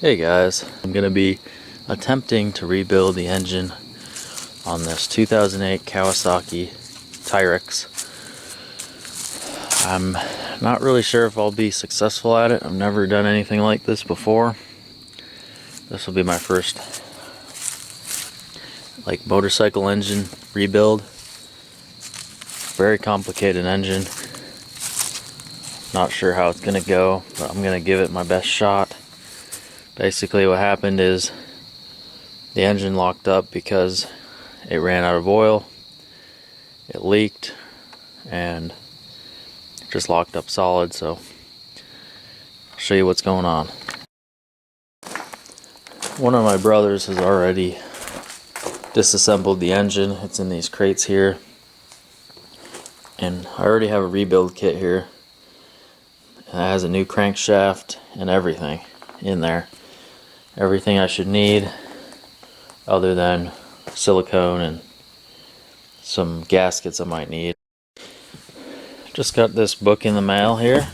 Hey guys, I'm going to be attempting to rebuild the engine on this 2008 Kawasaki Teryx. I'm not really sure if I'll be successful at it. I've never done anything like this before. This will be my first motorcycle engine rebuild. Very complicated engine. Not sure how it's going to go, but I'm going to give it my best shot. Basically what happened is the engine locked up because it ran out of oil, it leaked, and just locked up solid. So I'll show you what's going on. One of my brothers has already disassembled the engine. It's in these crates here, and I already have a rebuild kit here. It has a new crankshaft and everything in there. Everything I should need other than silicone and some gaskets I might need. Just got this book in the mail here.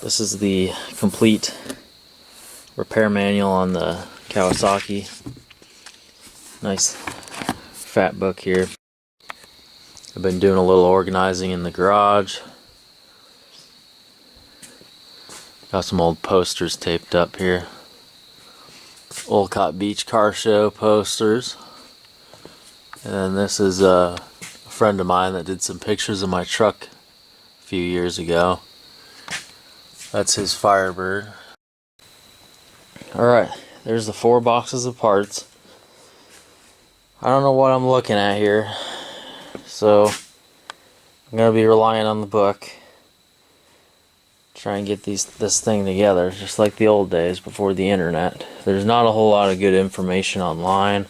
This is the complete repair manual on the Kawasaki. Nice fat book here. I've been doing a little organizing in the garage. Got some old posters taped up here. Olcott Beach Car Show posters. And then this is a friend of mine that did some pictures of my truck a few years ago. That's his Firebird. Alright, there's the 4 boxes of parts. I don't know what I'm looking at here, so I'm going to be relying on the book. Try and get this thing together, just like the old days before the internet. There's not a whole lot of good information online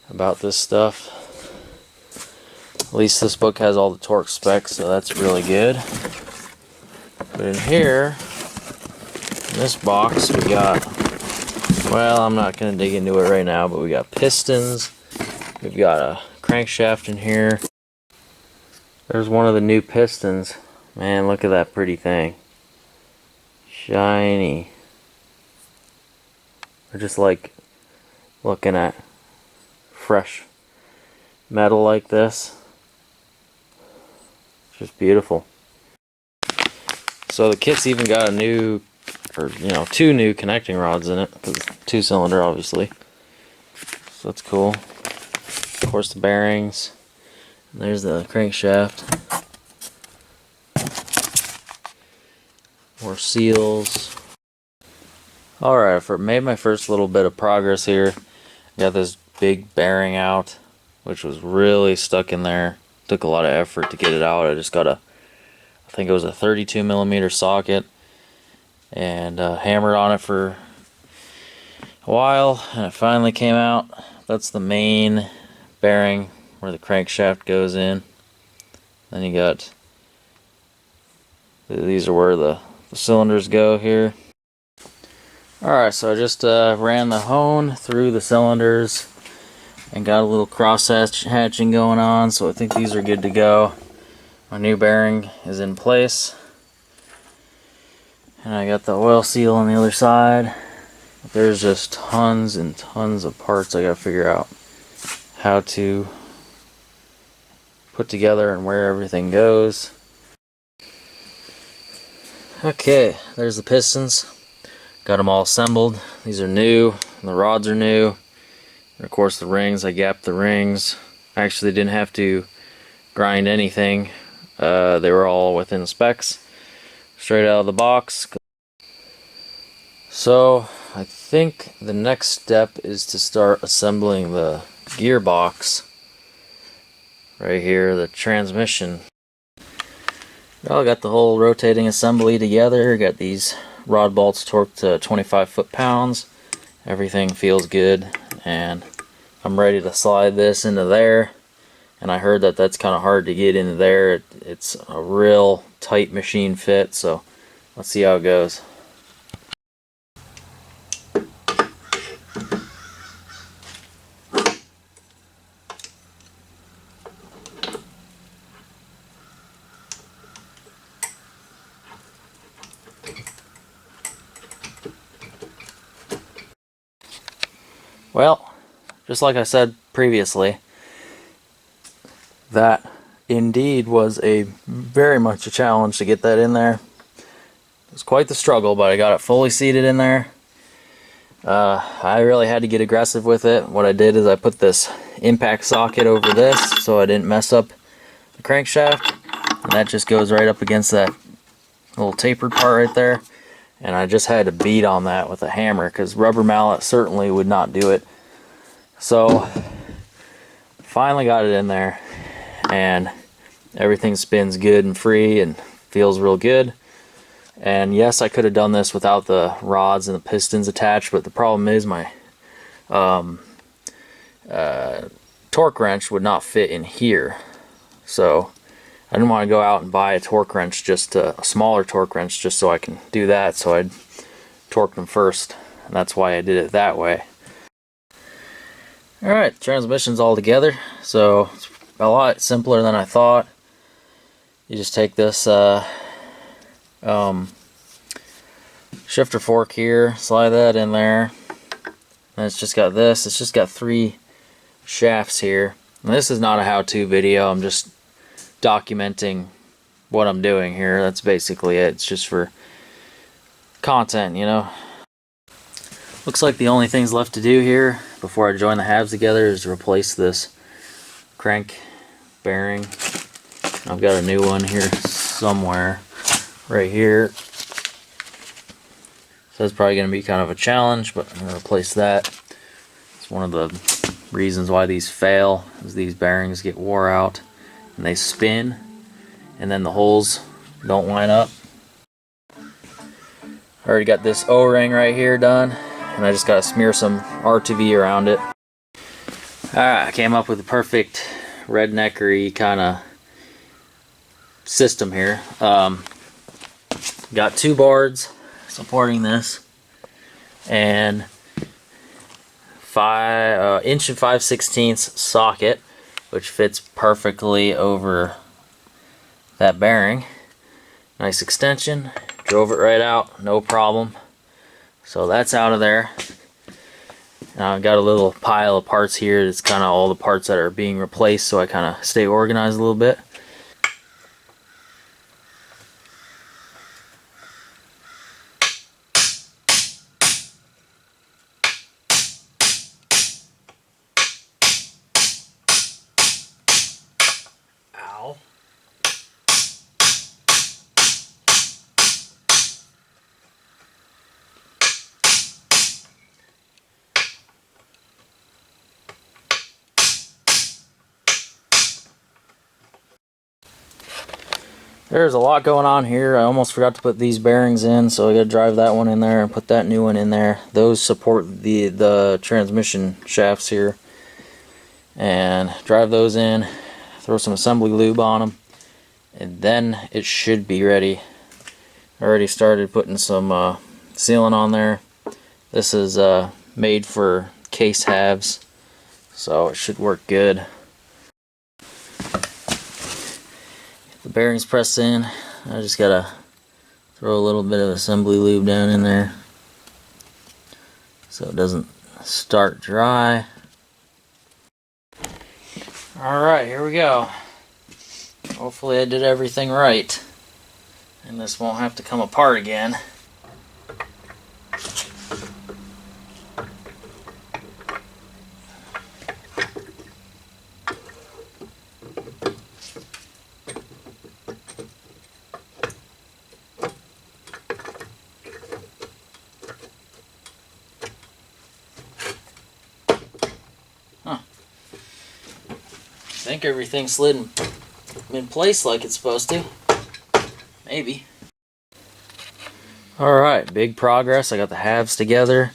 about this stuff. At least this book has all the torque specs, so that's really good. But in here, in this box, we got, well, I'm not going to dig into it right now, but we got pistons. We've got a crankshaft in here. There's one of the new pistons. Man, look at that pretty thing. Shiny. Or just like looking at fresh metal like this. It's just beautiful. So the kit's even got a new, or 2 new connecting rods in it, because 2-cylinder obviously. So that's cool. Of course the bearings. And there's the crankshaft. More seals. Alright, made my first little bit of progress here. Got this big bearing out, which was really stuck in there. Took a lot of effort to get it out. I just got I think it was a 32mm socket, and hammered on it for a while, and it finally came out. That's the main bearing where the crankshaft goes in. Then you got, these are where the cylinders go here. Alright, so I just ran the hone through the cylinders and got a little cross hatching going on, so I think these are good to go. My new bearing is in place, and I got the oil seal on the other side. There's just tons and tons of parts I gotta figure out how to put together and where everything goes. Okay, there's the pistons. Got them all assembled. These are new, and the rods are new. And of course the rings, I gapped the rings. I actually didn't have to grind anything. They were all within specs, straight out of the box. So I think the next step is to start assembling the gearbox. Right here, the transmission. Well, I got the whole rotating assembly together. Got these rod bolts torqued to 25 foot-pounds. Everything feels good, and I'm ready to slide this into there. And I heard that that's kind of hard to get into there. It's a real tight machine fit, so let's see how it goes. Well, just like I said previously, that indeed was very much a challenge to get that in there. It was quite the struggle, but I got it fully seated in there. I really had to get aggressive with it. What I did is I put this impact socket over this so I didn't mess up the crankshaft, and that just goes right up against that little tapered part right there. And I just had to beat on that with a hammer because rubber mallet certainly would not do it. So finally got it in there, and everything spins good and free and feels real good. And yes, I could have done this without the rods and the pistons attached, but the problem is my torque wrench would not fit in here. So I didn't want to go out and buy a torque wrench, a smaller torque wrench, just so I can do that. So I'd torque them first, and that's why I did it that way. Alright, transmission's all together, so it's a lot simpler than I thought. You just take this shifter fork here, slide that in there, and it's just got this. It's just got 3 shafts here. And this is not a how-to video, I'm just documenting what I'm doing here. That's basically it. It's just for content, you know. Looks like the only things left to do here before I join the halves together is to replace this crank bearing. I've got a new one here somewhere, right here. So that's probably going to be kind of a challenge, but I'm going to replace that. It's one of the reasons why these fail, is these bearings get wore out and they spin, and then the holes don't line up. I already got this O-ring right here done, and I just got to smear some RTV around it. Alright, I came up with a perfect redneckery kind of system here. Got 2 boards supporting this, and 1 5/16 inch socket, which fits perfectly over that bearing. Nice extension, drove it right out, no problem. So that's out of there. Now I've got a little pile of parts here. It's kind of all the parts that are being replaced, so I kind of stay organized a little bit. Ow. There's a lot going on here. I almost forgot to put these bearings in, so I gotta drive that one in there and put that new one in there. Those support the transmission shafts here, and drive those in, throw some assembly lube on them, and then it should be ready. I already started putting some sealant on there. This is made for case halves, so it should work good. The bearings pressed in. I just gotta throw a little bit of assembly lube down in there so it doesn't start dry. Alright, here we go. Hopefully I did everything right and this won't have to come apart again. I think everything slid in place like it's supposed to. Maybe. Alright, big progress. I got the halves together.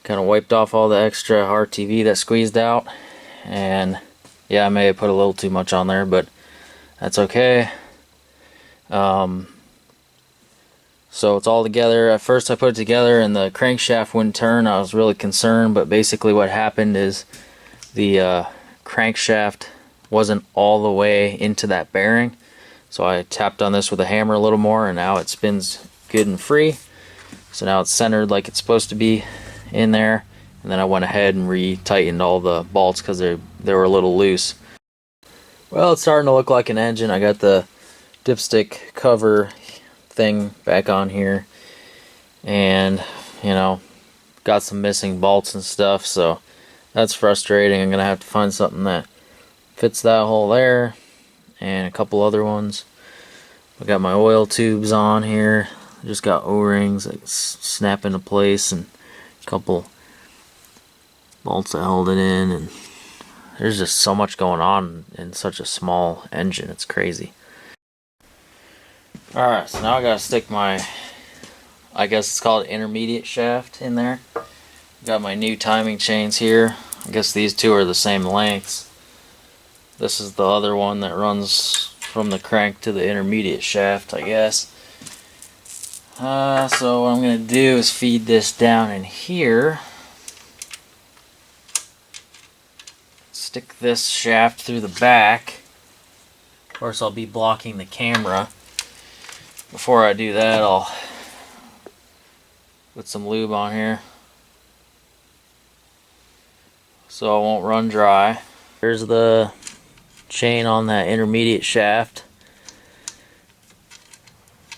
Kind of wiped off all the extra RTV that squeezed out. And yeah, I may have put a little too much on there, but that's okay. So it's all together. At first I put it together and the crankshaft wouldn't turn. I was really concerned, but basically what happened is the crankshaft wasn't all the way into that bearing, so I tapped on this with a hammer a little more, and now it spins good and free. So now it's centered like it's supposed to be in there, and then I went ahead and re-tightened all the bolts because they were a little loose. Well, it's starting to look like an engine. I got the dipstick cover thing back on here, and you know, got some missing bolts and stuff, so that's frustrating. I'm gonna have to find something that fits that hole there and a couple other ones. I got my oil tubes on here. I just got O-rings that snap into place and a couple bolts that hold it in, and there's just so much going on in such a small engine. It's crazy. Alright, so now I gotta stick my, I guess it's called intermediate shaft in there. Got my new timing chains here. I guess these two are the same lengths. This is the other one that runs from the crank to the intermediate shaft, I guess. So what I'm going to do is feed this down in here. Stick this shaft through the back. Of course, I'll be blocking the camera. Before I do that, I'll put some lube on here so it won't run dry. Here's the chain on that intermediate shaft.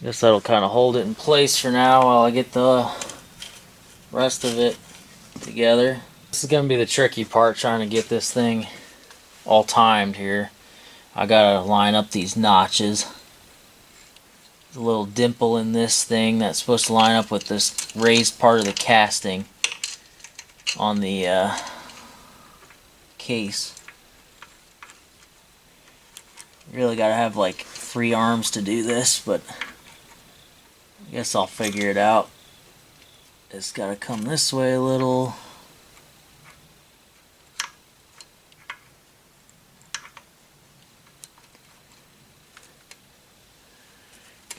Guess that'll kind of hold it in place for now while I get the rest of it together. This is going to be the tricky part, trying to get this thing all timed here. I gotta line up these notches. There's a little dimple in this thing that's supposed to line up with this raised part of the casting on the case. Really gotta have like 3 arms to do this, but I guess I'll figure it out. It's gotta come this way a little.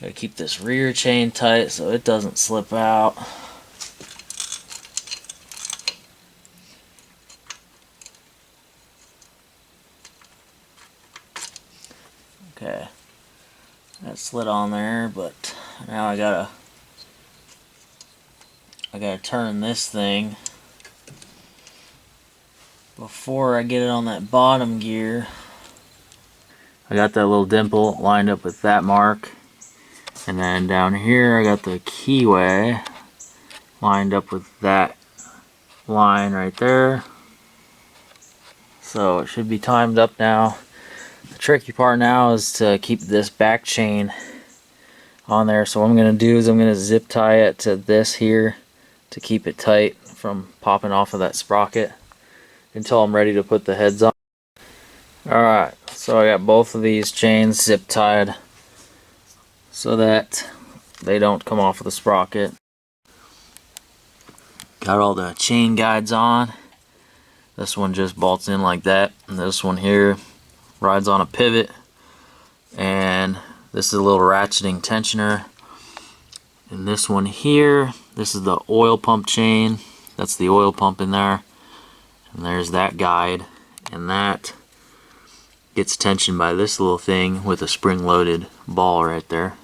Gotta keep this rear chain tight so it doesn't slip out. Okay, that slid on there, but now I gotta turn this thing before I get it on that bottom gear. I got that little dimple lined up with that mark, and then down here I got the keyway lined up with that line right there. So it should be timed up now. The tricky part now is to keep this back chain on there. So what I'm going to do is I'm going to zip tie it to this here to keep it tight from popping off of that sprocket until I'm ready to put the heads on. Alright, so I got both of these chains zip tied so that they don't come off of the sprocket. Got all the chain guides on. This one just bolts in like that, and this one here rides on a pivot, and this is a little ratcheting tensioner. And this one here, this is the oil pump chain. That's the oil pump in there, and there's that guide, and that gets tensioned by this little thing with a spring-loaded ball right there.